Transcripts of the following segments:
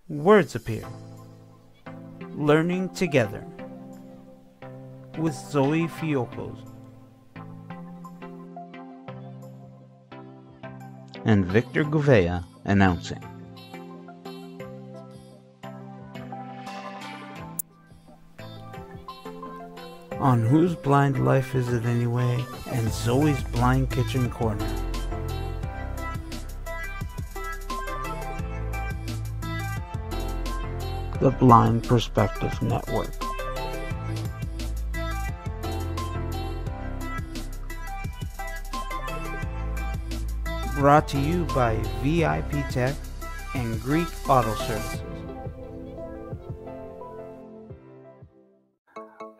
Words appear. Learning Together with Zoe Fiogkos and Victor Gouveia announcing. On Whose Blind Life Is It Anyway? And Zoe's Blind Kitchen Corner. The Blind Perspective Network. Brought to you by VIP Tech and Greek Auto Services.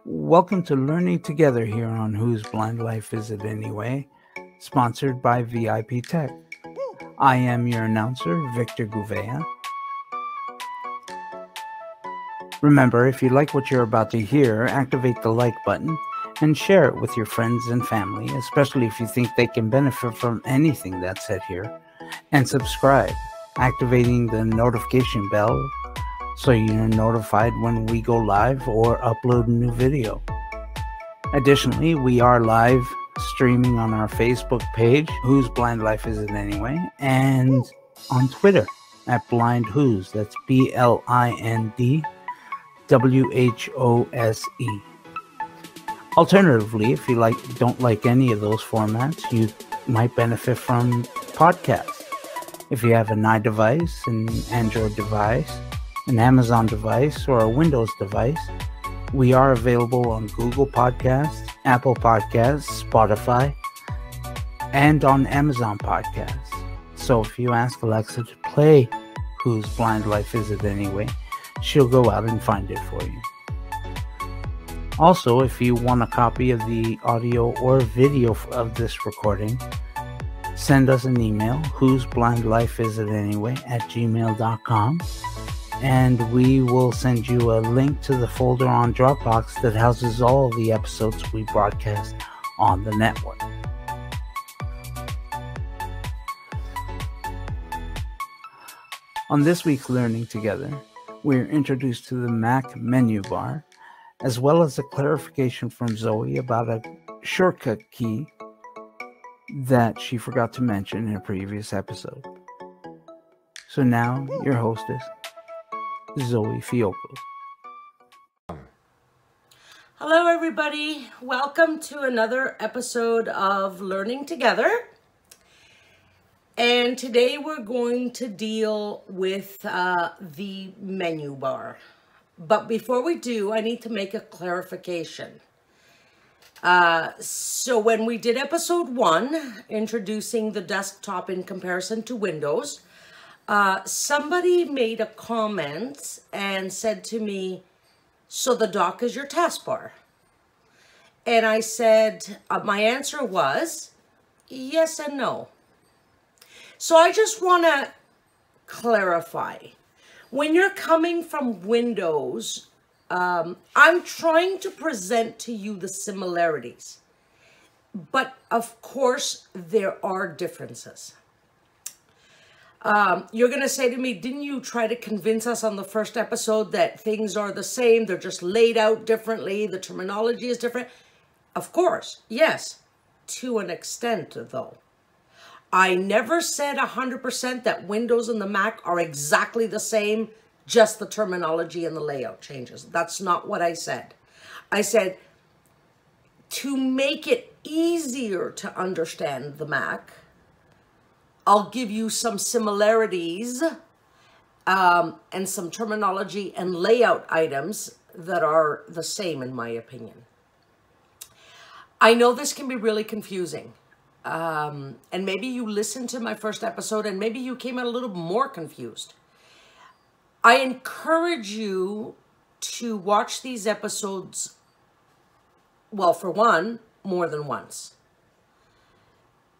Welcome to Learning Together here on Whose Blind Life Is It Anyway? Sponsored by VIP Tech. I am your announcer, Victor Gouveia. Remember, if you like what you're about to hear, activate the like button and share it with your friends and family, especially if you think they can benefit from anything that's said here. And subscribe, activating the notification bell so you're notified when we go live or upload a new video. Additionally, we are live streaming on our Facebook page, Whose Blind Life Is It Anyway? And on Twitter at Blind Whose. That's BLIND WHOSE. Alternatively, if you don't like any of those formats, you might benefit from podcasts. If you have an iDevice, an Android device, an Amazon device, or a Windows device, we are available on Google Podcasts, Apple Podcasts, Spotify, and on Amazon Podcasts. So if you ask Alexa to play Whose Blind Life Is It Anyway?, she'll go out and find it for you. Also, if you want a copy of the audio or video of this recording, send us an email, whoseblindlifeisitanyway@gmail.com, and we will send you a link to the folder on Dropbox that houses all of the episodes we broadcast on the network. On this week's Learning Together, we're introduced to the Mac menu bar, as well as a clarification from Zoe about a shortcut key that she forgot to mention in a previous episode. So now, your hostess, Zoe Fiogkos. Hello, everybody. Welcome to another episode of Learning Together. And today we're going to deal with the menu bar. But before we do, I need to make a clarification. So when we did episode 1, introducing the desktop in comparison to Windows, somebody made a comment and said to me, so the dock is your taskbar? And I said, my answer was yes and no. So I just want to clarify. When you're coming from Windows, I'm trying to present to you the similarities. But of course, there are differences. You're going to say to me, didn't you try to convince us on the first episode that things are the same? They're just laid out differently. The terminology is different. Of course, yes, to an extent, though. I never said 100% that Windows and the Mac are exactly the same, just the terminology and the layout changes. That's not what I said. I said, to make it easier to understand the Mac, I'll give you some similarities and some terminology and layout items that are the same, in my opinion. I know this can be really confusing. And maybe you listened to my first episode and maybe you came out a little more confused. I encourage you to watch these episodes, well, for one, more than once.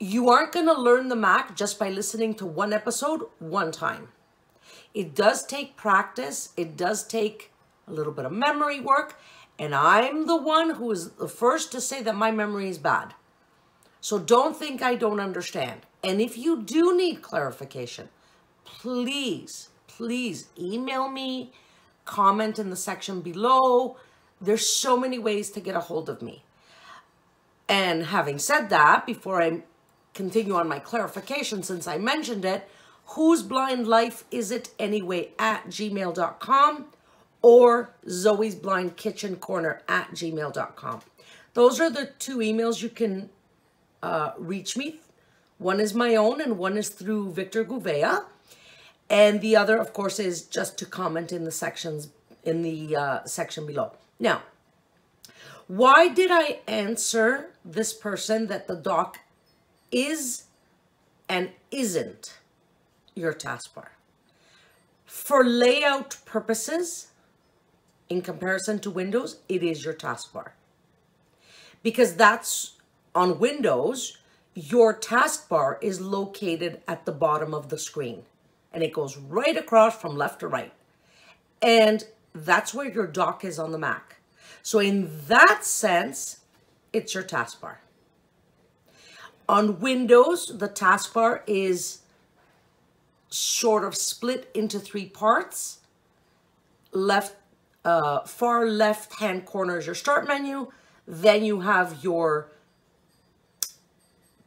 You aren't going to learn the Mac just by listening to one episode one time. It does take practice. It does take a little bit of memory work. And I'm the one who is the first to say that my memory is bad. So don't think I don't understand. And if you do need clarification, please please email me, comment in the section below. There's so many ways to get a hold of me. And having said that, before I continue on my clarification, since I mentioned it, whose blind life is it anyway @gmail.com or Zoe's Blind Kitchen Corner @gmail.com. Those are the two emails you can reach me. One is my own and one is through Victor Gouveia. And the other, of course, is just to comment in the sections in the section below. Now, why did I answer this person that the dock is and isn't your taskbar? For layout purposes, in comparison to Windows, it is your taskbar. Because that's on Windows, your taskbar is located at the bottom of the screen. And it goes right across from left to right. And that's where your dock is on the Mac. So in that sense, it's your taskbar. On Windows, the taskbar is sort of split into three parts. Far left-hand corner is your start menu. Then you have your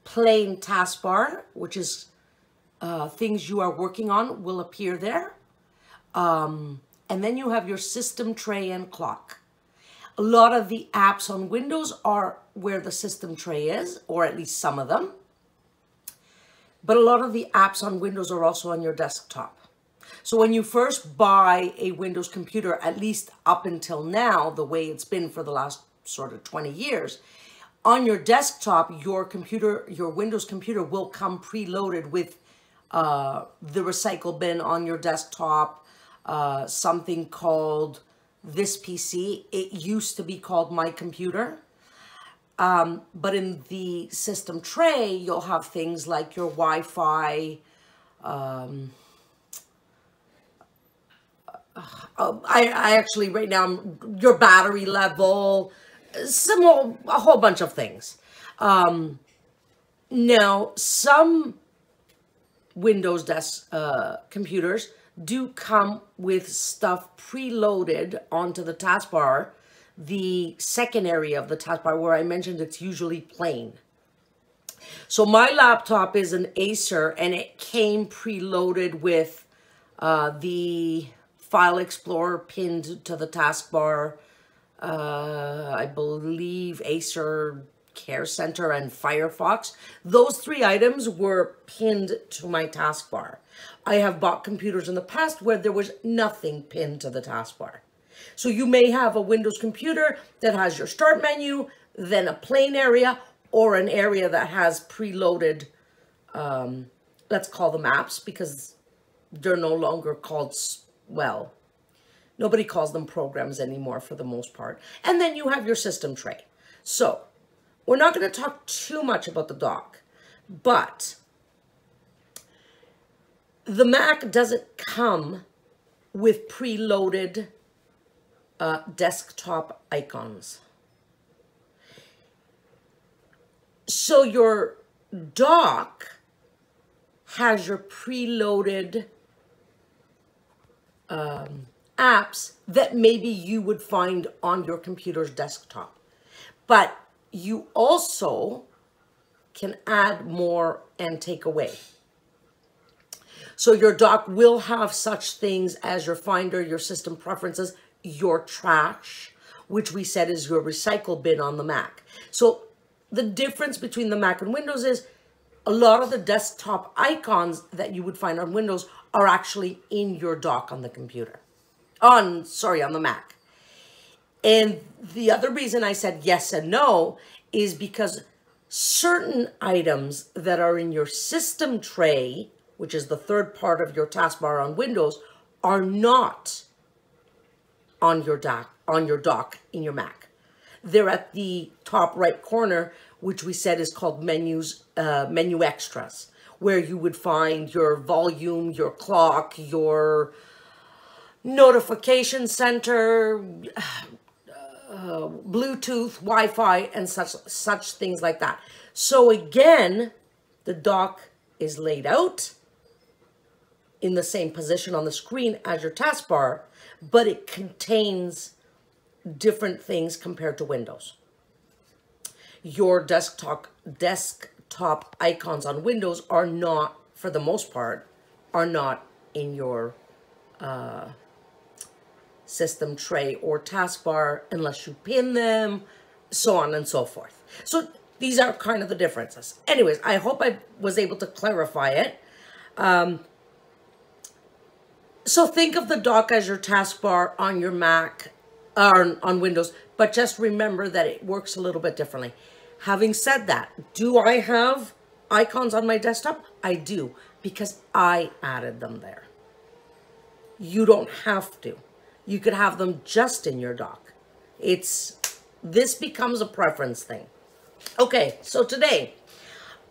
plain taskbar, which is things you are working on will appear there. And then you have your system tray and clock. A lot of the apps on Windows are where the system tray is, or at least some of them. But a lot of the apps on Windows are also on your desktop. So when you first buy a Windows computer, at least up until now, the way it's been for the last sort of 20 years, on your desktop, your computer, your Windows computer will come preloaded with the recycle bin on your desktop, something called This PC. It used to be called My Computer. But in the system tray, you'll have things like your Wi-Fi, I actually right now, your battery level, a whole bunch of things. Now, some Windows computers do come with stuff preloaded onto the taskbar, the second area of the taskbar where I mentioned it's usually plain. So my laptop is an Acer and it came preloaded with the File Explorer pinned to the taskbar, I believe Acer Care Center and Firefox. Those three items were pinned to my taskbar. I have bought computers in the past where there was nothing pinned to the taskbar. So you may have a Windows computer that has your start menu, then a plain area, or an area that has preloaded, let's call them apps, because they're no longer called, well, nobody calls them programs anymore for the most part. And then you have your system tray. So we're not going to talk too much about the dock, but the Mac doesn't come with preloaded desktop icons. So your dock has your preloaded apps that maybe you would find on your computer's desktop. But you also can add more and take away. So your dock will have such things as your Finder, your system preferences, your trash, which we said is your recycle bin on the Mac. So the difference between the Mac and Windows is a lot of the desktop icons that you would find on Windows are actually in your dock on the computer. On the Mac. And the other reason I said yes and no is because certain items that are in your system tray, which is the third part of your taskbar on Windows, are not on your dock in your Mac. They're at the top right corner, which we said is called menus, menu extras, where you would find your volume, your clock, your notification center, Bluetooth, Wi-Fi, and such things like that. So again, the dock is laid out in the same position on the screen as your taskbar, but it contains different things compared to Windows. Your desktop icons on Windows are not, for the most part, are not in your system tray or taskbar unless you pin them, so on and so forth. So these are kind of the differences. Anyways, I hope I was able to clarify it. So think of the dock as your taskbar on your Mac, or on Windows, but just remember that it works a little bit differently. Having said that, do I have icons on my desktop? I do, because I added them there. You don't have to. You could have them just in your dock. This becomes a preference thing. Okay, so today,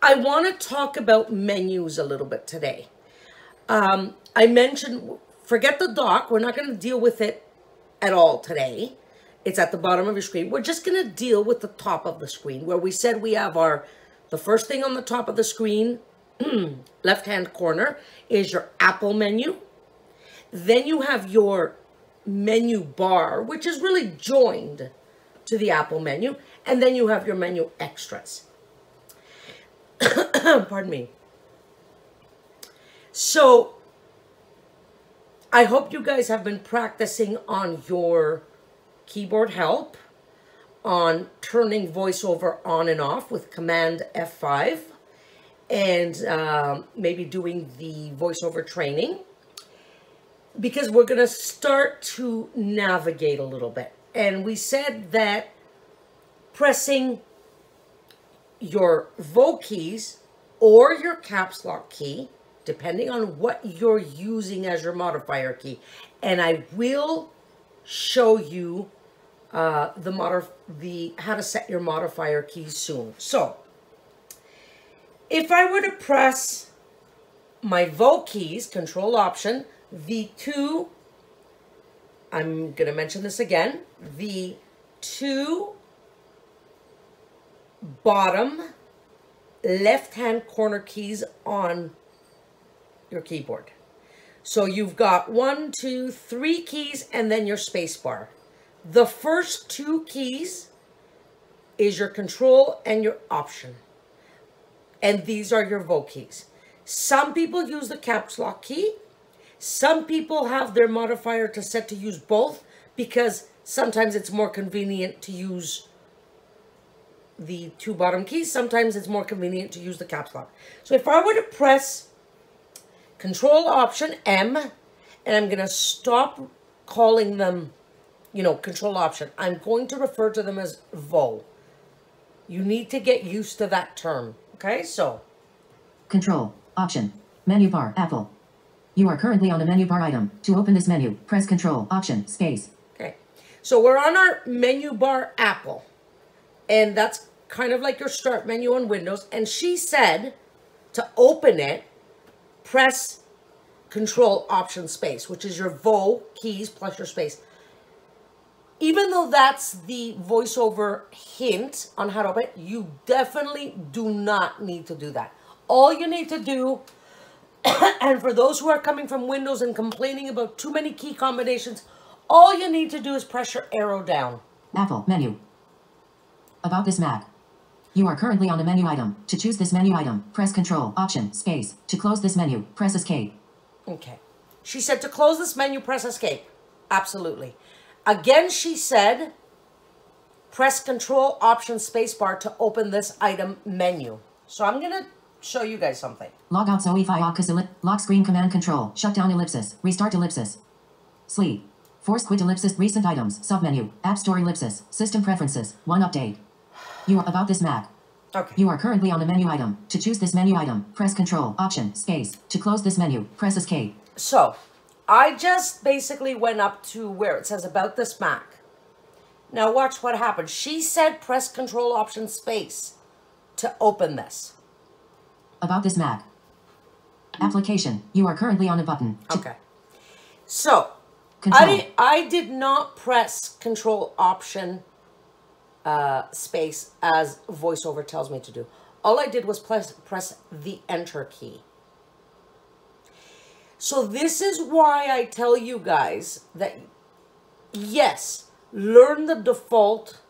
I want to talk about menus a little bit today. I mentioned, forget the dock. We're not going to deal with it at all today. It's at the bottom of your screen. We're just going to deal with the top of the screen, where we said we have the first thing on the top of the screen, left-hand corner, is your Apple menu. Then you have your menu bar, which is really joined to the Apple menu. And then you have your menu extras. Pardon me. So I hope you guys have been practicing on your keyboard help on turning VoiceOver on and off with Command F5, and maybe doing the VoiceOver training, because we're going to start to navigate a little bit. And we said that pressing your VO keys or your caps lock key, depending on what you're using as your modifier key, and I will show you how to set your modifier keys soon. So if I were to press my VO keys, Control Option, the two, I'm going to mention this again, the two bottom left-hand corner keys on your keyboard. So you've got 1, 2, 3 keys and then your space bar. The first two keys is your Control and your Option. And these are your VO keys. Some people use the caps lock key. Some people have their modifier to set to use both, because sometimes it's more convenient to use the two bottom keys. Sometimes it's more convenient to use the caps lock. So if I were to press Control Option M, and I'm going to stop calling them, Control Option. I'm going to refer to them as VO. You need to get used to that term. Okay, so. Control, Option, menu bar, Apple. You are currently on a menu bar item. To open this menu, press Control, Option, space. Okay, so we're on our menu bar Apple. And that's kind of like your start menu on Windows. And she said to open it, press Control Option space, which is your VO keys plus your space. Even though that's the VoiceOver hint on how to open it, you definitely do not need to do that. All you need to do, and for those who are coming from Windows and complaining about too many key combinations, all you need to do is press your arrow down. Apple menu. About this Mac. You are currently on a menu item. To choose this menu item, press Control, Option, space. To close this menu, press Escape. Okay. She said to close this menu, press Escape. Absolutely. Again, she said, press Control, Option, Spacebar to open this item menu. So I'm going to show you guys something. Log out Zoe Fiogkos, lock screen, Command Control, shut down ellipsis, restart ellipsis. Sleep. Force quit ellipsis, recent items, submenu, App Store ellipsis, system preferences, one update. You are about this Mac. Okay. You are currently on a menu item. To choose this menu item, press Control, Option, space. To close this menu, press Escape. So, I just basically went up to where it says about this Mac. Now watch what happened. She said press Control, Option, space to open this. About this Mac. Application. You are currently on a button. Okay. So, Control. I did not press Control, Option, space as VoiceOver tells me to do. All I did was press the Enter key. So this is why I tell you guys that, yes, learn the default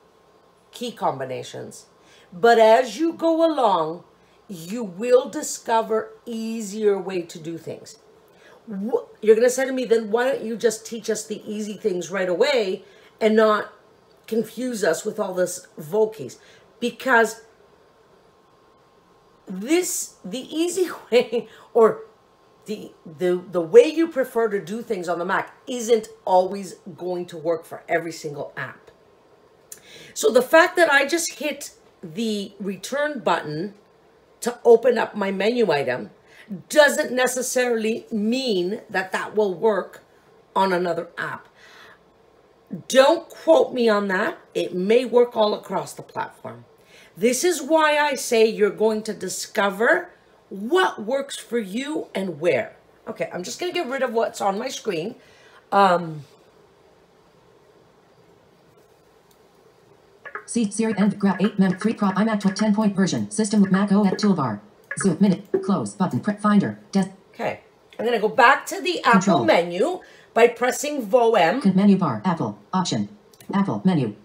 key combinations, but as you go along, you will discover easier way to do things. You're going to say to me, then why don't you just teach us the easy things right away and not confuse us with all this vokies? Because the easy way, or the way you prefer to do things on the Mac isn't always going to work for every single app. So the fact that I just hit the return button to open up my menu item doesn't necessarily mean that that will work on another app. Don't quote me on that. It may work all across the platform. This is why I say you're going to discover what works for you and where. Okay, I'm just going to get rid of what's on my screen. See Siri and grab 8 mem 3 prop iMac 10-point version. System with Mac OS toolbar. Zoom minute close button prep finder desk. Okay, I'm going to go back to the Apple Control. menu by pressing VOM. Menu bar Apple option Apple menu.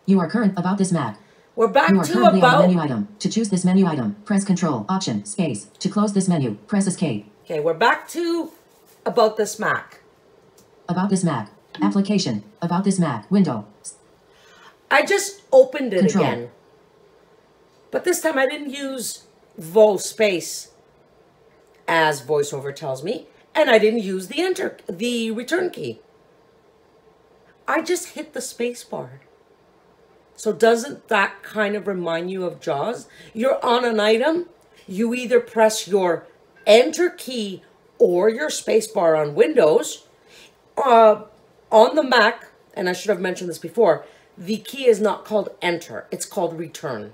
You are current about this Mac. We're back You are to currently on the about. menu item. To choose this menu item, press Control Option Space. To close this menu, press Escape. Okay, we're back to about this Mac. About this Mac. Application. About this Mac. Window. I just opened it Control. again, but this time I didn't use vo space as VoiceOver tells me, and I didn't use the return key. I just hit the space bar. So doesn't that kind of remind you of JAWS? You're on an item, you either press your enter key or your space bar on Windows. On the Mac, and I should have mentioned this before, the key is not called enter, it's called return.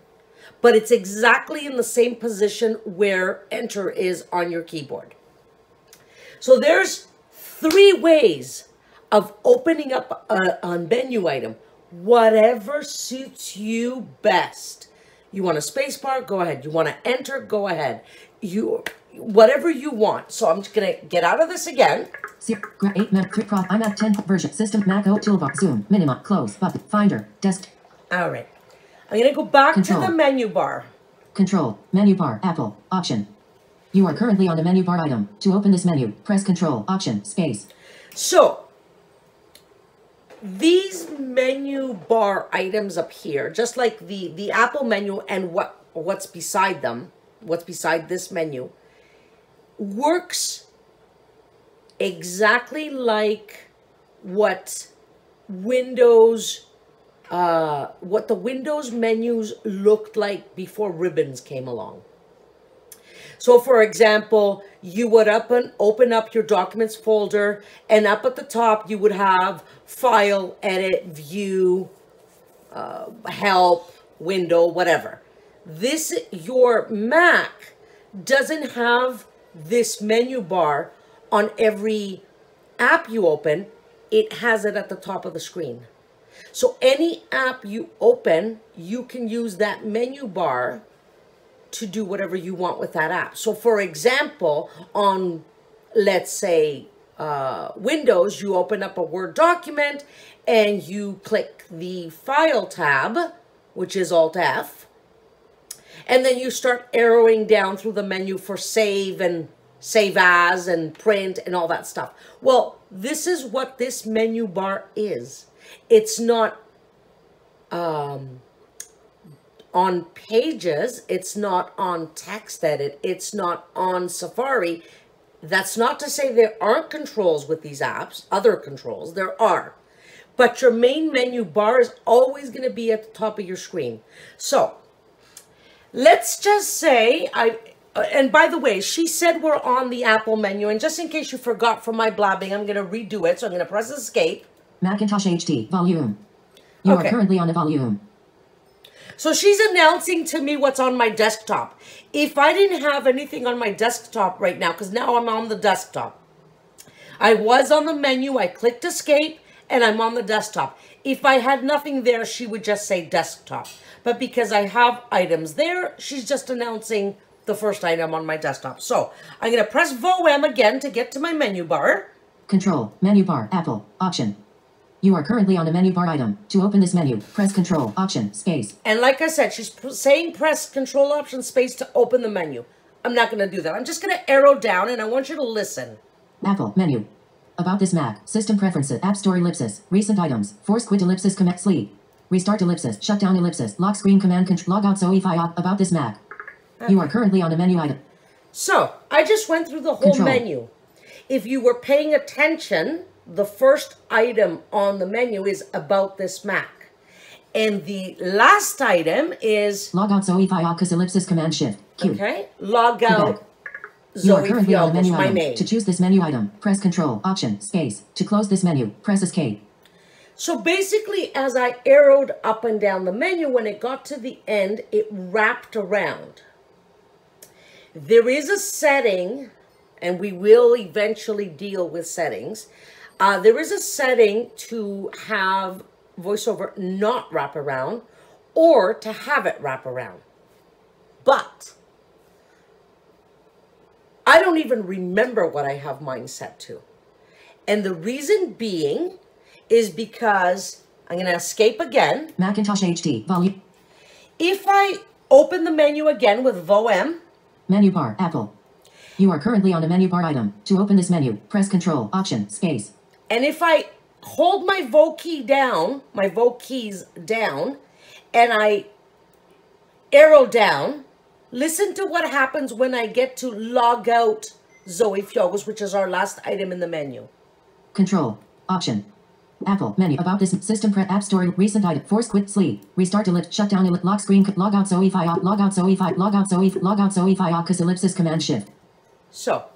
But it's exactly in the same position where enter is on your keyboard. So there's 3 ways of opening up a menu item. Whatever suits you best. You want a space bar? Go ahead. You want to enter? Go ahead. Whatever you want. So I'm just going to get out of this again. Grab 8 mem 3 prop iMac 10 version. System Mac OS toolbar. Zoom minimum close button finder desk. All right. I'm going to go back Control. to the menu bar. Control menu bar Apple option. You are currently on the menu bar item. To open this menu, press Control Option Space. So these menu bar items up here, just like the Apple menu and what's beside them, what's beside this menu, works exactly like what the Windows menus looked like before ribbons came along. So for example, you would open up your documents folder, and up at the top you would have file, edit, view, help, window, whatever. Your Mac doesn't have this menu bar on every app you open. It has it at the top of the screen. So any app you open, you can use that menu bar to do whatever you want with that app. So for example, on, let's say, Windows, you open up a Word document and you click the File tab, which is Alt-F, and then you start arrowing down through the menu for Save and Save As and Print and all that stuff. Well, this is what this menu bar is. It's not on Pages, it's not on TextEdit, it's not on Safari. That's not to say there aren't controls with these apps, other controls, there are. But your main menu bar is always going to be at the top of your screen. So, let's just say, and by the way, she said we're on the Apple menu, and just in case you forgot from my blabbing, I'm going to redo it, so I'm going to press Escape. Macintosh HD volume. You are currently on the volume. So she's announcing to me what's on my desktop. If I didn't have anything on my desktop right now, because now I'm on the desktop. I was on the menu, I clicked Escape, and I'm on the desktop. If I had nothing there, she would just say desktop. But because I have items there, she's just announcing the first item on my desktop. So I'm going to press VOM again to get to my menu bar. Control, menu bar, Apple, option. You are currently on a menu bar item. To open this menu, press Control, Option, Space. And like I said, she's saying press Control, Option, Space to open the menu. I'm not going to do that. I'm just going to arrow down, and I want you to listen. Apple, menu. About this Mac, System Preferences, App Store ellipsis, Recent Items, Force Quit ellipsis, Command Sleep. Restart ellipsis, Shutdown ellipsis, Lock Screen Command Control, Log Out Zoe Fiogkos. About this Mac. Okay. You are currently on a menu item. So, I just went through the whole Control. menu. If you were paying attention, the first item on the menu is about this Mac. And the last item is... Log out Zoe Fiogkos ellipsis Command Shift. Q. Okay. Log out You are Zoe currently on a menu Fiogkos, my item. name. To choose this menu item, press Control, Option, Space. To close this menu, press Escape. So basically, as I arrowed up and down the menu, when it got to the end, it wrapped around. There is a setting, and we will eventually deal with settings. There is a setting to have VoiceOver not wrap around or to have it wrap around. But I don't even remember what I have mine set to. And the reason being is because I'm going to escape again. Macintosh HD, volume. If I open the menu again with VOM. Menu bar, Apple. You are currently on a menu bar item. To open this menu, press Control, Option, Space. And if I hold my VO key down, my VO keys down, and I arrow down, listen to what happens when I get to log out Zoe Fiogkos, which is our last item in the menu. Control, Option. Apple, menu, about this system, App Store, recent item, Force Quit, Sleep, Restart, ellipse, Shutdown, ellipse, Lock Screen, Log Out Zoe Fiogkos, Log Out Zoe Fiogkos, Log Out Zoe Fiogkos, ellipsis, Command Shift. So,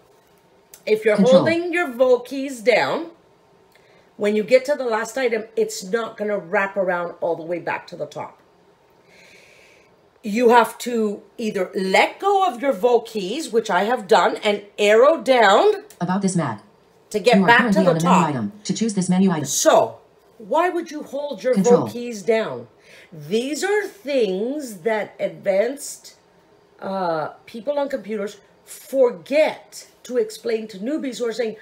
if you're Control. holding your VO keys down, when you get to the last item, it's not going to wrap around all the way back to the top. You have to either let go of your VO keys, which I have done, and arrow down About this Mac. to get back to the top. Item. To choose this menu item. So, why would you hold your Control. VO keys down? These are things that advanced people on computers forget to explain to newbies who are saying,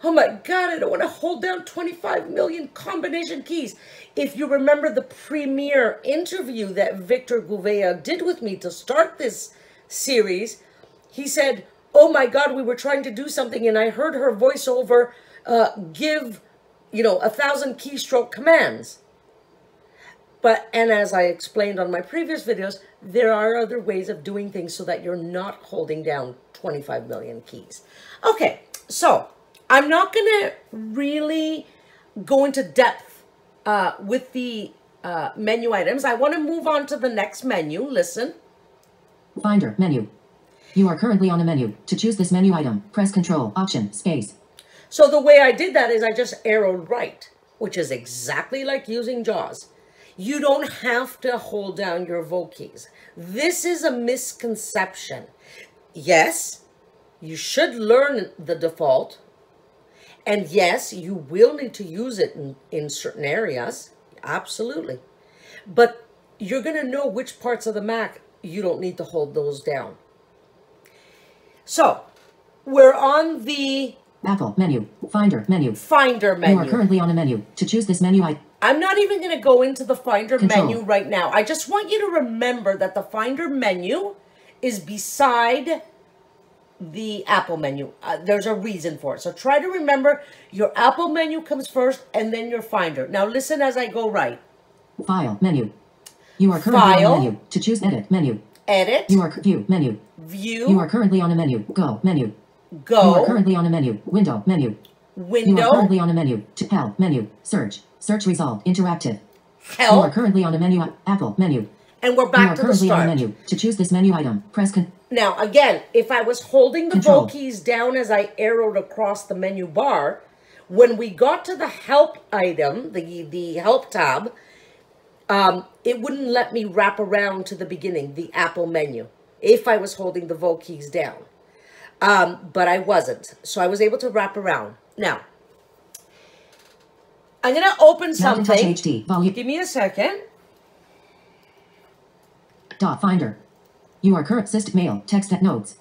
oh my God, I don't want to hold down 25 million combination keys. If you remember the premiere interview that Victor Gouveia did with me to start this series, he said, oh my God, we were trying to do something and I heard her voiceover give, 1,000 keystroke commands. And as I explained on my previous videos, there are other ways of doing things so that you're not holding down 25 million keys. Okay, so I'm not going to really go into depth with the menu items. I want to move on to the next menu. Listen. Finder, menu. You are currently on a menu. To choose this menu item, press Control, Option, Space. So the way I did that is I just arrowed right, which is exactly like using JAWS. You don't have to hold down your VO keys. This is a misconception. Yes, you should learn the default. And yes, you will need to use it in certain areas. Absolutely. But you're going to know which parts of the Mac you don't need to hold those down. So, we're on the... Apple, menu, Finder, menu. Finder menu. You are currently on a menu. To choose this menu item. I'm not even going to go into the Finder Control. menu right now. I just want you to remember that the Finder menu is beside the Apple menu. There's a reason for it. So try to remember your Apple menu comes first and then your Finder. Now listen as I go right. File, menu. You are currently File. on a menu. To choose Edit, menu. Edit. You are View, menu. View. You are currently on a menu. Go, menu. Go. You are currently on a menu. Window, menu. Window. You are currently on a menu. To Help, menu. Search. Search result. Interactive. Help. You are currently on a menu. Apple, menu. And we're You back are to the currently on a start. menu. To choose this menu item, press Now, again, if I was holding the Control. VO keys down as I arrowed across the menu bar, when we got to the Help item, the Help tab, it wouldn't let me wrap around to the beginning, the Apple menu, if I was holding the VO keys down. But I wasn't, so I was able to wrap around. Now, I'm going to open something. HD, volume. Give me a second. Dot Finder. You are current system mail. Text at notes.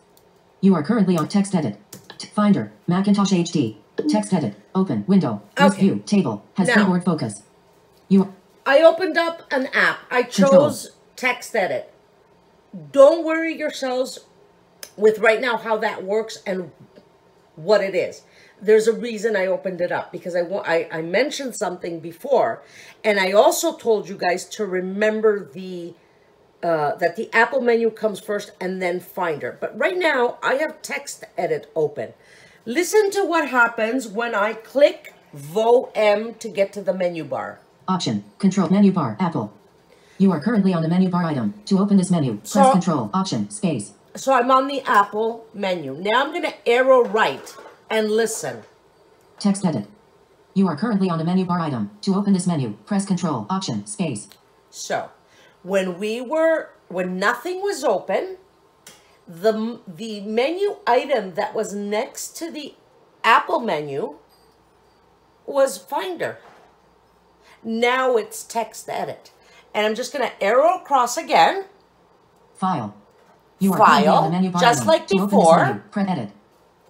You are currently on text edit. Finder. Macintosh HD. Text edit. Open. Window. List Okay. view. Table. Has Now. keyboard focus. You. I opened up an app. I chose text edit. Don't worry yourselves with right now how that works and what it is. There's a reason I opened it up, because I mentioned something before, and I also told you guys to remember the that the Apple menu comes first and then Finder. But right now I have text edit open. Listen to what happens when I click VOM to get to the menu bar. Option. Control. Menu bar. Apple. You are currently on the menu bar item. To open this menu, press Control. Option. Space. So I'm on the Apple menu. Now I'm going to arrow right and listen. Text edit. You are currently on a menu bar item. To open this menu, press Control. Option. Space. So when nothing was open, the menu item that was next to the Apple menu was Finder. Now it's text edit. And I'm just going to arrow across again. File. You are currently on the File, menu bar just item. like To open this before. menu, press edit.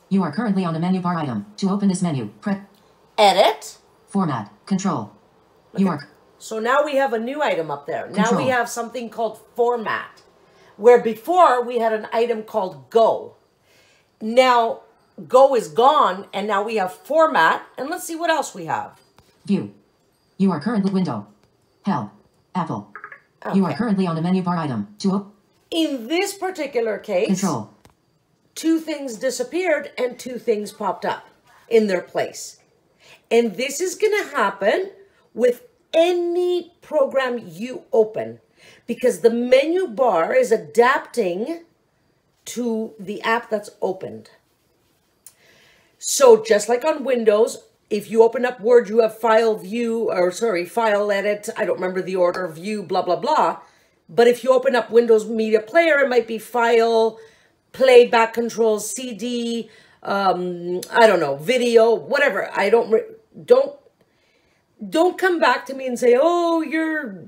You are currently on the menu bar item. To open this menu, press Edit. Format. Control. You are So now we have a new item up there. Now Control. we have something called Format, where before we had an item called Go. Now Go is gone, and now we have Format. And let's see what else we have. View. You are currently window. Help. Apple. You are Okay. currently on a menu bar item. To open In this particular case, Control. two things disappeared and two things popped up in their place. And this is going to happen with any program you open, because the menu bar is adapting to the app that's opened. So just like on Windows, if you open up Word, you have file edit. I don't remember the order, view, blah, blah, blah. But if you open up Windows Media Player, it might be file, playback controls, CD, I don't know, video, whatever. Don't come back to me and say, oh, you're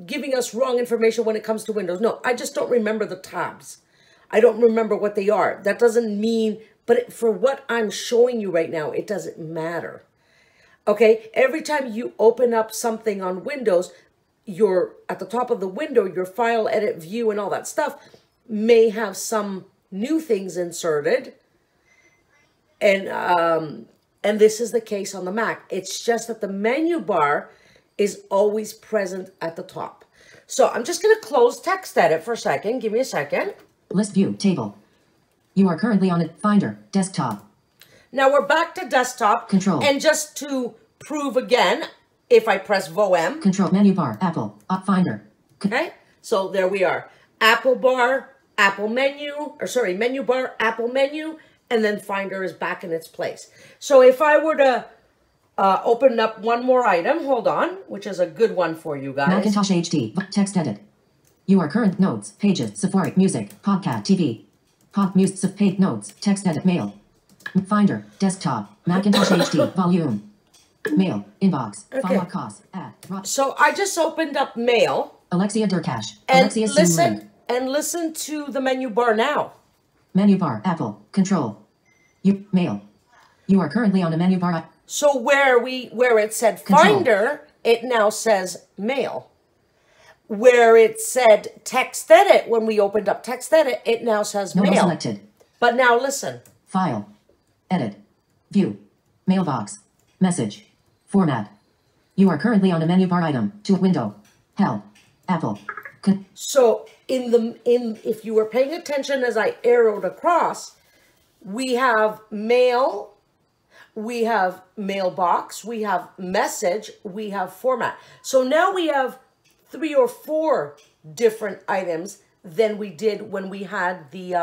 giving us wrong information when it comes to Windows. No, I just don't remember the tabs. I don't remember what they are. That doesn't mean, but for what I'm showing you right now, it doesn't matter. Okay, every time you open up something on Windows, at the top of the window, your file, edit, view, and all that stuff may have some new things inserted. And this is the case on the Mac. It's just that the menu bar is always present at the top. So I'm just going to close text edit for a second. Give me a second. List view. Table. You are currently on a Finder. Desktop. Now we're back to desktop. Control. And just to prove again, if I press VOM. Control. Menu bar. Apple. Finder. Okay. So there we are. Apple bar, Apple menu, menu bar, Apple menu, and then Finder is back in its place. So if I were to open up one more item, hold on, which is a good one for you guys. Macintosh HD. Text edit. You are current notes, pages, Safari, music, podcast, TV. Music, page notes, text edit, mail. Finder, desktop, Macintosh HD, volume. Mail, inbox, Okay. follow cost, add. So I just opened up Mail. Alexia Durkash. And Alexia Simulink. listen to the menu bar now. Menu bar, Apple, Control. Mail. You are currently on a menu bar. So where it said Control. Finder, it now says Mail. Where it said Text Edit, when we opened up Text Edit, it now says No Mail. selected. But now listen. File. Edit. View. Mailbox. Message. Format. You are currently on a menu bar item. To window. Help. Apple. So if you were paying attention as I arrowed across, we have Mail, we have Mailbox, we have Message, we have Format. So now we have 3 or 4 different items than we did when we had the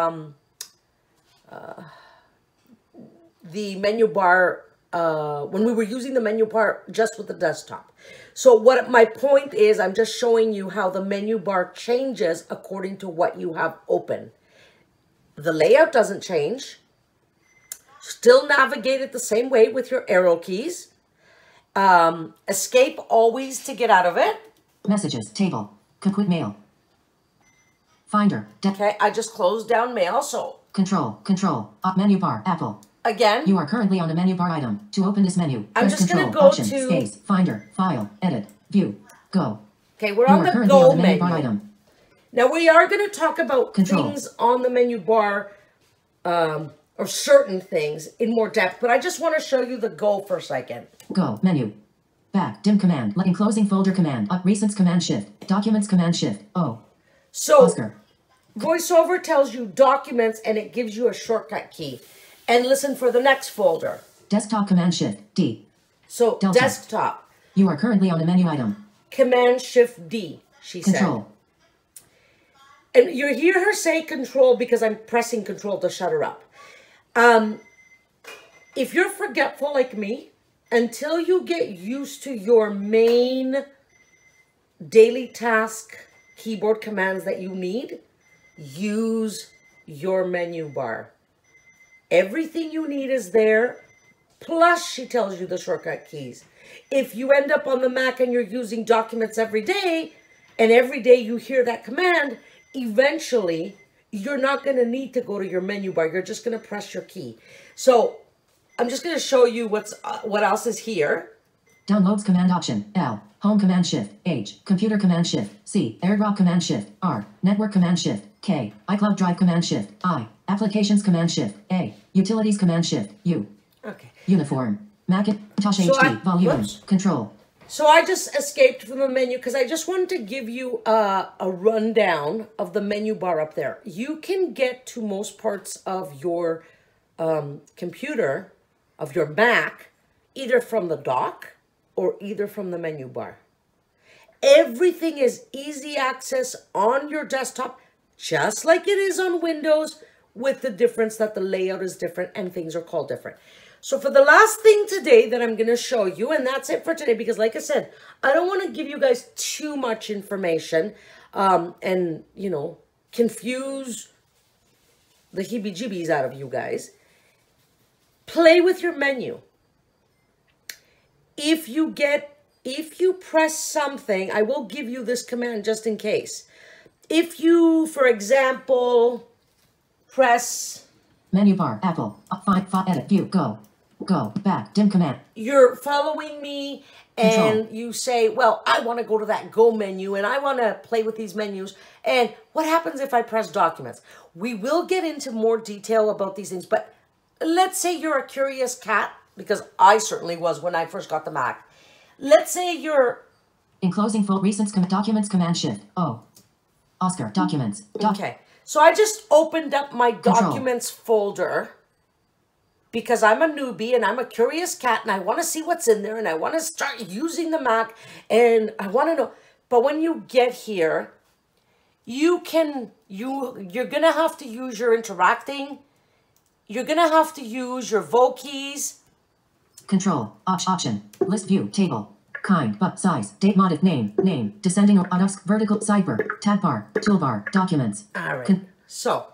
menu bar, when we were using the menu bar just with the desktop. So what my point is, I'm just showing you how the menu bar changes according to what you have open. The layout doesn't change. Still navigate it the same way with your arrow keys. Escape always to get out of it. Messages. Table. Quick mail. Finder. Okay, I just closed down mail, so Control. Up menu bar. Apple. again, You are currently on a menu bar item. To open this menu, I'm press just gonna Control, go Option, to- Space, Finder, File, Edit, View, Go. okay, we're You on are the currently go on the menu bar menu. item. Now we are going to talk about Control. things on the menu bar, or certain things in more depth, but I just want to show you the go for a second. Go. Menu. Back. Dim command. Enclosing folder command. Up. Recents command shift. Documents command shift. O. So Oscar. VoiceOver tells you documents and it gives you a shortcut key. And listen for the next folder. Desktop command shift. D. So Delta. desktop, You are currently on a menu item. Command Shift D, she said. Control. And you hear her say control because I'm pressing control to shut her up. If you're forgetful like me, until you get used to your main daily task keyboard commands that you need, use your menu bar. Everything you need is there. Plus, she tells you the shortcut keys. If you end up on the Mac and you're using documents every day, and every day you hear that command, eventually you're not going to need to go to your menu bar. You're just going to press your key. So I'm just going to show you what else is here. Downloads command option. L. Home command shift. H. Computer command shift. C. AirDrop command shift. R. Network command shift. K. iCloud Drive command shift. I. Applications command shift. A. Utilities command shift. U. Okay. Uniform. Macintosh So HD. Volume. whoops. Control. So I just escaped from the menu because I just wanted to give you a rundown of the menu bar up there. You can get to most parts of your computer, of your Mac, either from the dock or either from the menu bar. Everything is easy access on your desktop, just like it is on Windows, with the difference that the layout is different and things are called different. So for the last thing today that I'm going to show you, and that's it for today, because like I said, I don't want to give you guys too much information and, you know, confuse the heebie-jeebies out of you guys. Play with your menu. If you press something, I will give you this command just in case. If you, for example, press Menu bar. Apple. Up. Find. Edit. View. Go. Go. Back. Dim command. you're following me and Control. you say, well, I want to go to that go menu and I want to play with these menus. And what happens if I press documents? We will get into more detail about these things, but let's say you're a curious cat, because I certainly was when I first got the Mac. Let's say you're, Enclosing full recents documents command shift. O. Oscar. Documents. okay. So I just opened up my Control. documents folder because I'm a newbie and I'm a curious cat and I want to see what's in there and I want to start using the Mac and I want to know. But when you get here, you're going to have to use your interacting. You're going to have to use your voc keys. Control. Option. List view. Table. Kind. But size. Date modif. Name. Descending or auto. Vertical. Sidebar. Tab bar. Toolbar. Documents. All right. So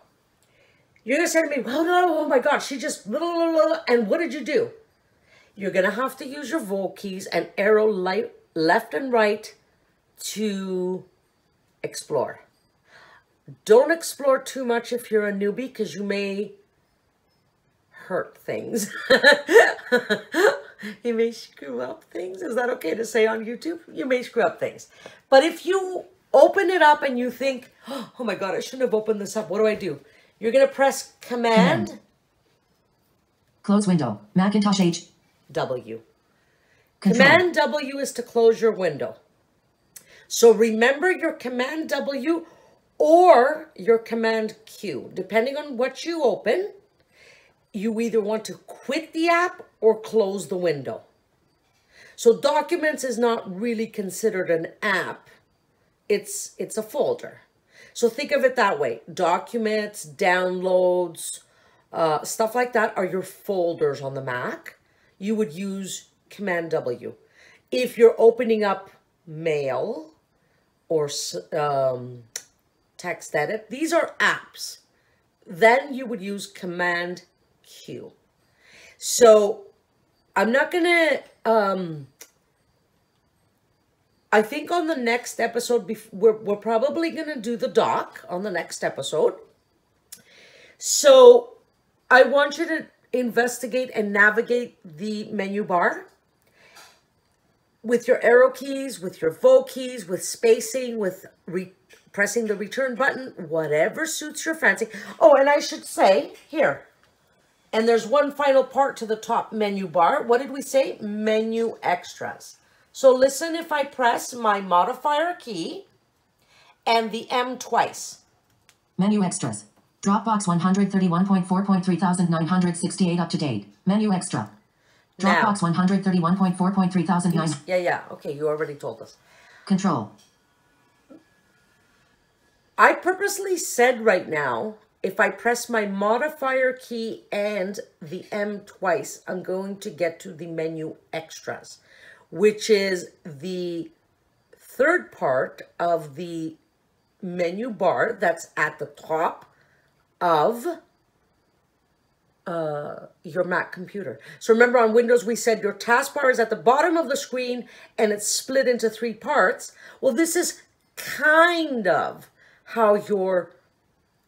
you're going to say to me, oh my God, she just, and what did you do? You're going to have to use your voc keys and arrow left and right to explore. Don't explore too much if you're a newbie because you may hurt things. You may screw up things. Is that okay to say on YouTube? You may screw up things. But if you open it up and you think, oh my God, I shouldn't have opened this up. What do? You're going to press Command Close window. Macintosh H. W. Control. Command W is to close your window. So remember your Command W or your Command Q. Depending on what you open, you either want to quit the app or close the window. So Documents is not really considered an app. It's a folder. So think of it that way. Documents, downloads, stuff like that are your folders on the Mac. You would use Command W. If you're opening up mail or text edit, these are apps. Then you would use Command Q. So I'm not going to I think on the next episode, we're probably going to do the dock on the next episode. So I want you to investigate and navigate the menu bar with your arrow keys, with your Vo keys, with spacing, with pressing the return button, whatever suits your fancy. Oh, and I should say, here, and there's one final part to the top menu bar. What did we say? Menu extras. So listen if I press my modifier key and the M twice. Menu extras. Dropbox 131.4.3968 up to date. Menu extra. Dropbox 131.4.39. Yeah. Okay, you already told us. Control. I purposely said right now, if I press my modifier key and the M twice, I'm going to get to the menu extras, which is the third part of the menu bar that's at the top of your Mac computer. So remember on Windows, we said your taskbar is at the bottom of the screen and it's split into 3 parts. Well, this is kind of how your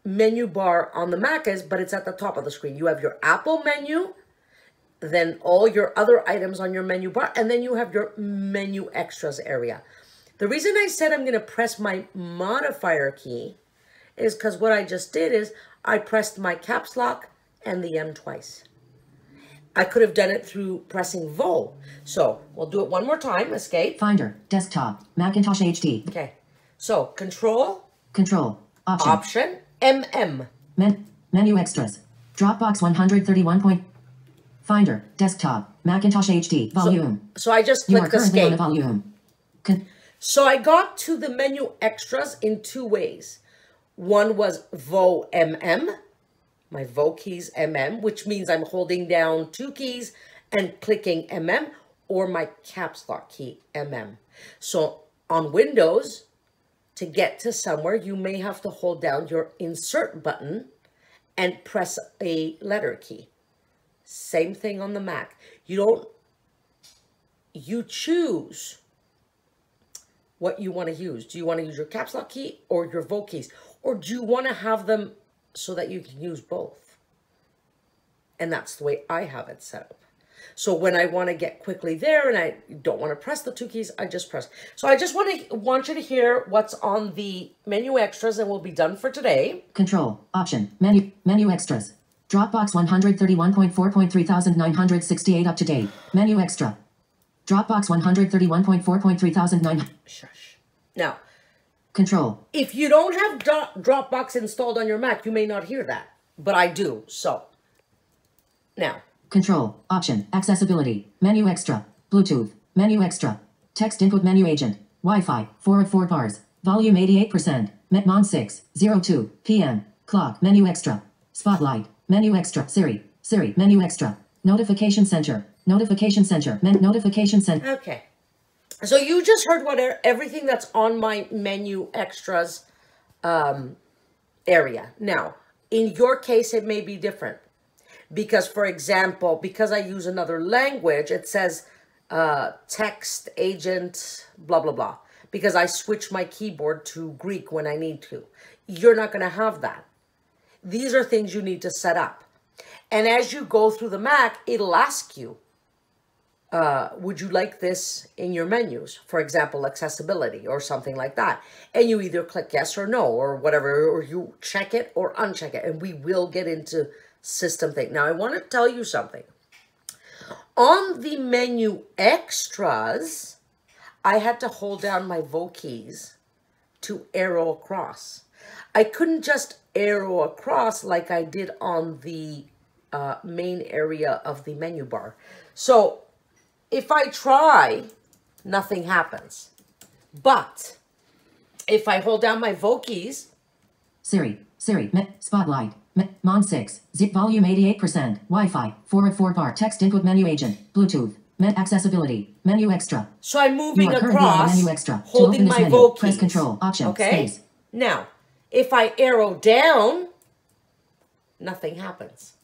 menu bar on the Mac is, but it's at the top of the screen. You have your Apple menu, then all your other items on your menu bar, and then you have your menu extras area. The reason I said I'm going to press my modifier key is because what I just did is I pressed my caps lock and the M twice. I could have done it through pressing Vo. So we'll do it one more time. Escape. Finder. Desktop. Macintosh HD. Okay. So Control. Option. MM. Menu extras. Dropbox 131. Finder. Desktop. Macintosh HD. Volume. So I just You are clicked currently on escape. a volume. So I got to the menu extras in 2 ways. One was Vo MM, my Vo keys MM, which means I'm holding down 2 keys and clicking MM, or my caps lock key MM. So on Windows, to get to somewhere, you may have to hold down your insert button and press a letter key. Same thing on the Mac. You choose what you want to use. Do you want to use your caps lock key or your Vo keys? Or do you want to have them so that you can use both? And that's the way I have it set up. So when I want to get quickly there and I don't want to press the 2 keys, I just press. So I just want you to hear what's on the menu extras and we'll be done for today. Control. Option. Menu extras. Dropbox 131.4.3968 up to date. Menu extra. Dropbox 131.4.3900. Shush. Now, Control. if you don't have Dropbox installed on your Mac, you may not hear that, but I do. So now. Control. Option. Accessibility. Menu extra. Bluetooth. Menu extra. Text input menu agent. Wi-Fi. 4 of 4 bars. Volume 88%. Metmon 6:02 p.m. Clock. Menu extra. Spotlight. Menu extra. Siri. Menu extra. Notification center. Notification center. Notification center. Okay. So you just heard everything that's on my menu extras area. Now, in your case, it may be different. Because, for example, because I use another language, it says text agent, blah, blah, blah. Because I switch my keyboard to Greek when I need to. You're not going to have that. These are things you need to set up. And as you go through the Mac, it'll ask you, would you like this in your menus? For example, accessibility or something like that. And you either click yes or no or whatever, or you check it or uncheck it. And we will get into system thing. Now, I want to tell you something. On the menu extras, I had to hold down my Vo keys to arrow across. I couldn't just arrow across like I did on the main area of the menu bar. So if I try, nothing happens. But if I hold down my Vo keys, Siri, Spotlight, Mon 6, zip volume 88%, Wi-Fi, 4 of 4 bar, text input menu agent, Bluetooth, accessibility, menu extra. So I'm moving You are currently on across, menu extra. holding my menu, Vo keys. press Control, Option, okay? Space. Now, if I arrow down, nothing happens.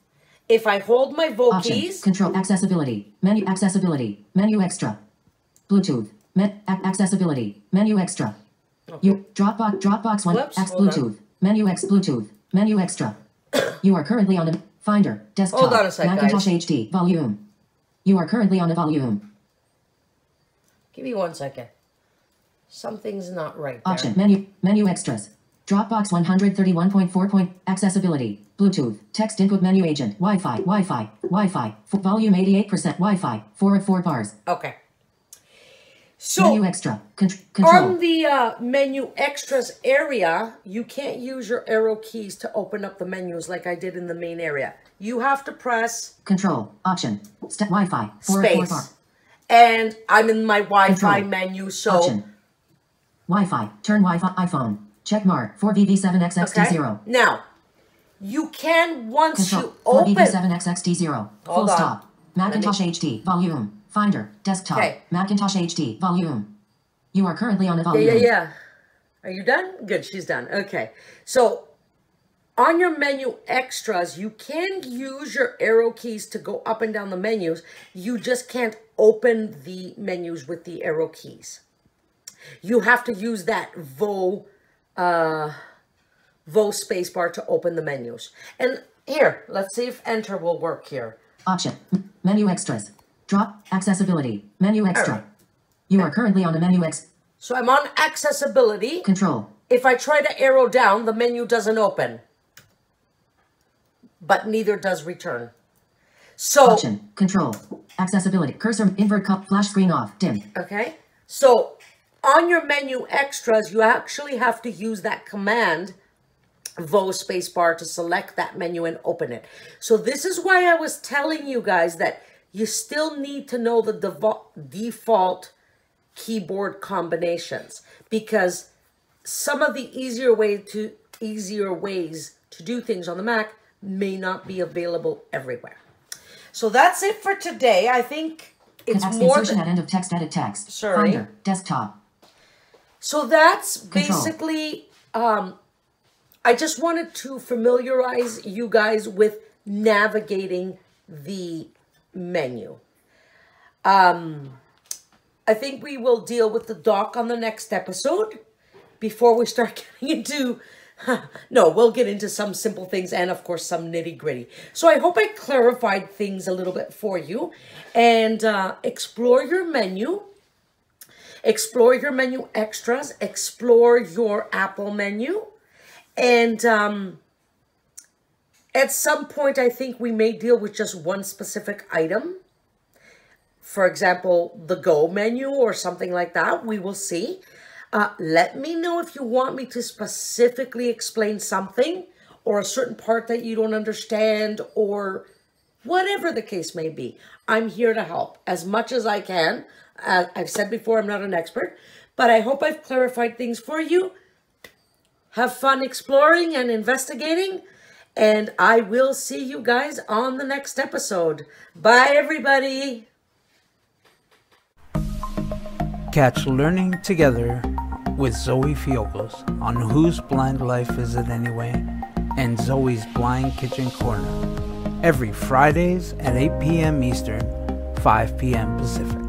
If I hold my Vo Option, keys, Control, accessibility, menu extra. Bluetooth, Accessibility. Menu extra. Okay. You Dropbox one Whoops, X hold on. Bluetooth. Menu X Bluetooth. Menu extra. You are currently on a Finder. Desktop. Hold on a sec, Macintosh guys. HD. Volume. You are currently on a volume. Give me 1 second. Something's not right there. Option. Menu extras. Dropbox 131.4. Accessibility. Bluetooth. Text input menu agent. Wi-Fi. Volume 88%. Wi-Fi. 4 of 4 bars. Okay. So Menu extra. Control. on the menu extras area, you can't use your arrow keys to open up the menus like I did in the main area. You have to press Control. Option. Step Wi-Fi. 4 of 4 bar. space. And I'm in my Wi-Fi Control. menu, so Option. Wi-Fi. Turn Wi-Fi. iPhone. Check mark. 4VB7XXT0. Now, you can once Control. you open 4VB7XXT0. Full Hold on. stop. Macintosh HD. Volume. Finder. Desktop. Okay. Macintosh HD. Volume. You are currently on a volume. Yeah. Are you done? Good, she's done. Okay. So on your menu extras, you can use your arrow keys to go up and down the menus. You just can't open the menus with the arrow keys. You have to use that VO spacebar to open the menus. And here, let's see if enter will work here. Option. Menu extras. Drop. Accessibility. Menu extra. Alright. You are currently on a menu X. So I'm on accessibility. Control. If I try to arrow down, the menu doesn't open. But neither does return. So, Option. Control. Accessibility. Cursor. Invert cup. Flash screen off. Dim. okay. So on your menu extras, you actually have to use that command, VO spacebar, to select that menu and open it. So this is why I was telling you guys that you still need to know the default keyboard combinations, because some of the easier ways to do things on the Mac may not be available everywhere. So that's it for today. I think it's more Insertion at end of text. Edit text. Sorry. Finder. Desktop. So that's Control. basically, I just wanted to familiarize you guys with navigating the menu. I think we will deal with the dock on the next episode before we start getting into, no, we'll get into some simple things and of course some nitty gritty. So I hope I clarified things a little bit for you, and explore your menu. Explore your menu extras, explore your Apple menu, and at some point I think we may deal with just one specific item. For example, the Go menu or something like that. We will see. Let me know if you want me to specifically explain something or a certain part that you don't understand, or whatever the case may be. I'm here to help as much as I can. I've said before, I'm not an expert, but I hope I've clarified things for you. Have fun exploring and investigating, and I will see you guys on the next episode. Bye, everybody. Catch Learning Together with Zoe Fiogkos on Whose Blind Life Is It Anyway? And Zoe's Blind Kitchen Corner every Fridays at 8 p.m. Eastern, 5 p.m. Pacific.